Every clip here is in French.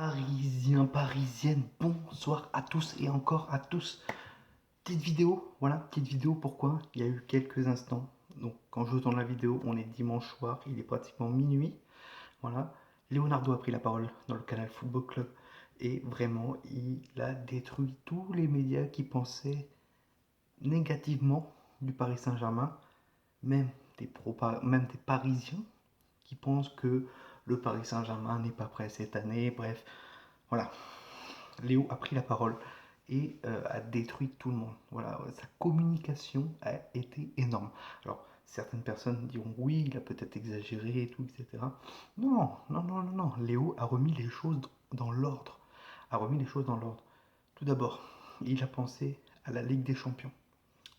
Parisiens, parisiennes, bonsoir à tous et encore à tous. Petite vidéo, voilà, petite vidéo, pourquoi? Il y a eu quelques instants. Donc quand je tourne la vidéo, on est dimanche soir, il est pratiquement minuit. Voilà. Leonardo a pris la parole dans le Canal Football Club et vraiment il a détruit tous les médias qui pensaient négativement du Paris Saint-Germain, même même des Parisiens qui pensent que le Paris Saint-Germain n'est pas prêt cette année. Bref, voilà. Léo a pris la parole et a détruit tout le monde. Voilà, sa communication a été énorme. Alors, certaines personnes diront oui, il a peut-être exagéré et tout, etc. Non, non, non, non, non. Léo a remis les choses dans l'ordre. A remis les choses dans l'ordre. Tout d'abord, il a pensé à la Ligue des Champions.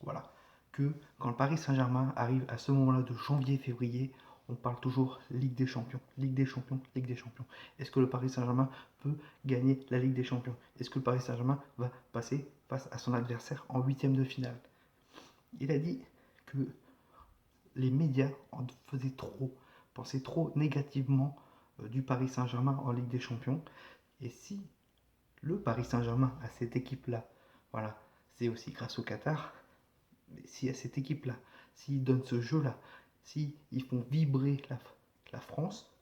Voilà. Que quand le Paris Saint-Germain arrive à ce moment-là de janvier-février, on parle toujours Ligue des Champions, Ligue des Champions, Ligue des Champions. Est-ce que le Paris Saint-Germain peut gagner la Ligue des Champions? Est-ce que le Paris Saint-Germain va passer face à son adversaire en huitième de finale? Il a dit que les médias en faisaient trop, pensaient trop négativement du Paris Saint-Germain en Ligue des Champions. Et si le Paris Saint-Germain a cette équipe-là, voilà, c'est aussi grâce au Qatar. Mais si à cette équipe-là, s'ils donnent ce jeu-là, s'ils font vibrer la France,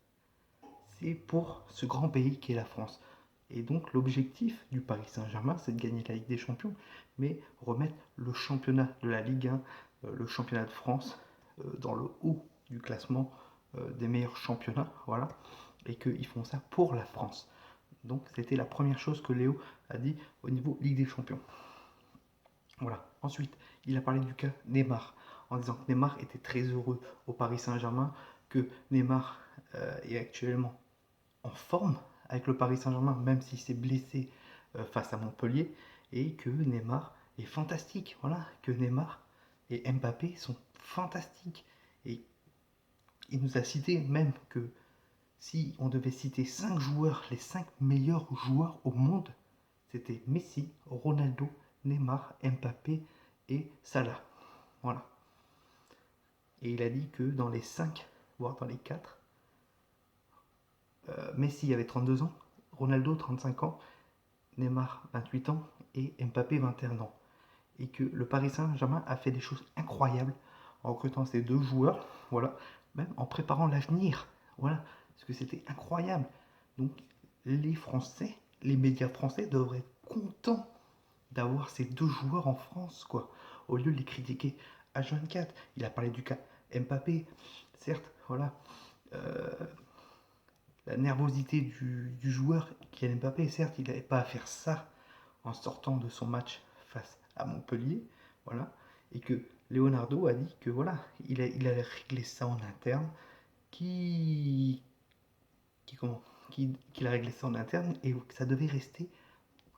c'est pour ce grand pays qu'est la France. Et donc l'objectif du Paris Saint-Germain, c'est de gagner la Ligue des Champions, mais remettre le championnat de la Ligue 1, le championnat de France, dans le haut du classement des meilleurs championnats, voilà, et qu'ils font ça pour la France. Donc c'était la première chose que Léo a dit au niveau Ligue des Champions. Voilà. Ensuite, il a parlé du cas Neymar, en disant que Neymar était très heureux au Paris Saint-Germain, que Neymar est actuellement en forme avec le Paris Saint-Germain, même s'il s'est blessé face à Montpellier, et que Neymar est fantastique. Voilà, que Neymar et Mbappé sont fantastiques. Et il nous a cité même que si on devait citer 5 joueurs, les 5 meilleurs joueurs au monde, c'était Messi, Ronaldo, Neymar, Mbappé et Salah. Voilà. Et il a dit que dans les 5, voire dans les 4, Messi avait 32 ans, Ronaldo 35 ans, Neymar 28 ans et Mbappé 21 ans. Et que le Paris Saint-Germain a fait des choses incroyables en recrutant ces deux joueurs, voilà, même en préparant l'avenir, voilà, parce que c'était incroyable. Donc les Français, les médias français devraient être contents d'avoir ces deux joueurs en France, quoi, au lieu de les critiquer. H24, il a parlé du cas Mbappé, certes, voilà, euh, la nervosité du joueur Kylian Mbappé, certes, il n'avait pas à faire ça en sortant de son match face à Montpellier, voilà, et que Leonardo a dit que voilà, il allait régler ça en interne, qui, comment, qu'il a réglé ça en interne et que ça devait rester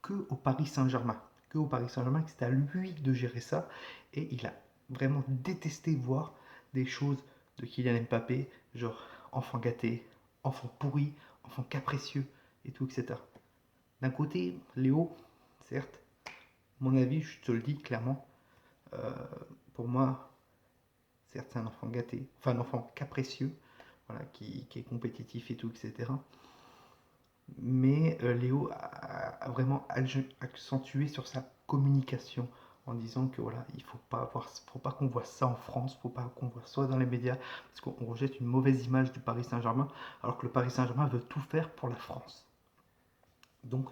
que au Paris Saint-Germain, que au Paris Saint-Germain, que c'était à lui de gérer ça, et il a vraiment détesté voir des choses de Kylian Mbappé, genre enfant gâté, enfant pourri, enfant capricieux, et tout, etc. D'un côté, Léo, certes, mon avis, je te le dis clairement, euh, pour moi, certes, c'est un enfant gâté, enfin un enfant capricieux, voilà, qui est compétitif et tout, etc. Mais Léo a vraiment accentué sur sa communication en disant que voilà, il faut pas qu'on voit ça en France, faut pas qu'on voit ça dans les médias, parce qu'on rejette une mauvaise image du Paris Saint-Germain, alors que le Paris Saint-Germain veut tout faire pour la France. Donc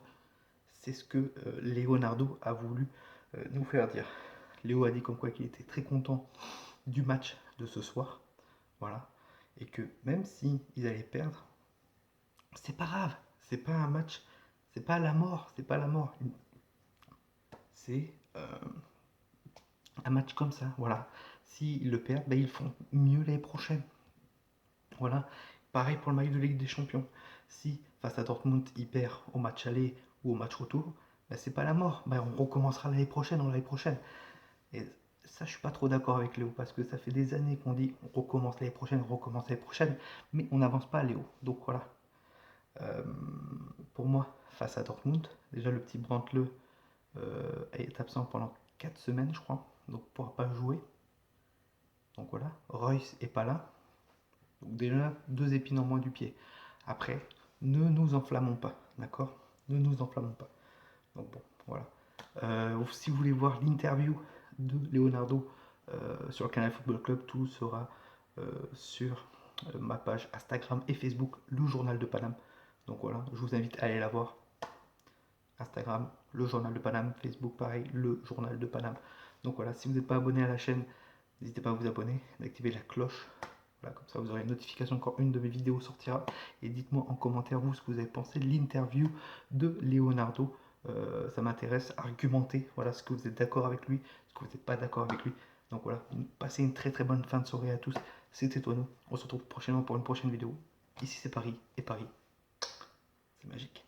c'est ce que Leonardo a voulu nous faire dire. Léo a dit comme quoi qu'il était très content du match de ce soir, voilà, et que même si ils allaient perdre, c'est pas grave, c'est pas un match, c'est pas la mort, c'est pas la mort, c'est un match comme ça, voilà. S'ils le perdent, ben, ils font mieux l'année prochaine, voilà. Pareil pour le match de Ligue des Champions. Si face à Dortmund, ils perdent au match aller ou au match retour, ben, c'est pas la mort, ben, on recommencera l'année prochaine ou l'année prochaine. Et ça, je suis pas trop d'accord avec Léo parce que ça fait des années qu'on dit on recommence l'année prochaine, mais on n'avance pas, Léo. Donc voilà. Euh, pour moi, face à Dortmund, déjà le petit Brantleux est absent pendant 4 semaines, je crois, donc ne pourra pas jouer. Donc voilà, Royce est pas là. Donc déjà, deux épines en moins du pied. Après, ne nous enflammons pas. d'accord? Ne nous enflammons pas. Donc bon, voilà. Si vous voulez voir l'interview de Leonardo sur le canal Football Club, tout sera sur ma page Instagram et Facebook, le Journal de Paname. Donc voilà, je vous invite à aller la voir. Instagram, le Journal de Paname, Facebook, pareil, le Journal de Paname. Donc voilà, si vous n'êtes pas abonné à la chaîne, n'hésitez pas à vous abonner, d'activer la cloche. Voilà, comme ça vous aurez une notification quand une de mes vidéos sortira. Et dites-moi en commentaire vous ce que vous avez pensé de l'interview de Leonardo. Ça m'intéresse, argumenter, voilà, ce que vous êtes d'accord avec lui, ce que vous n'êtes pas d'accord avec lui. Donc voilà, passez une très très bonne fin de soirée à tous. C'était Tono. On se retrouve prochainement pour une prochaine vidéo. Ici c'est Paris et Paris, c'est magique.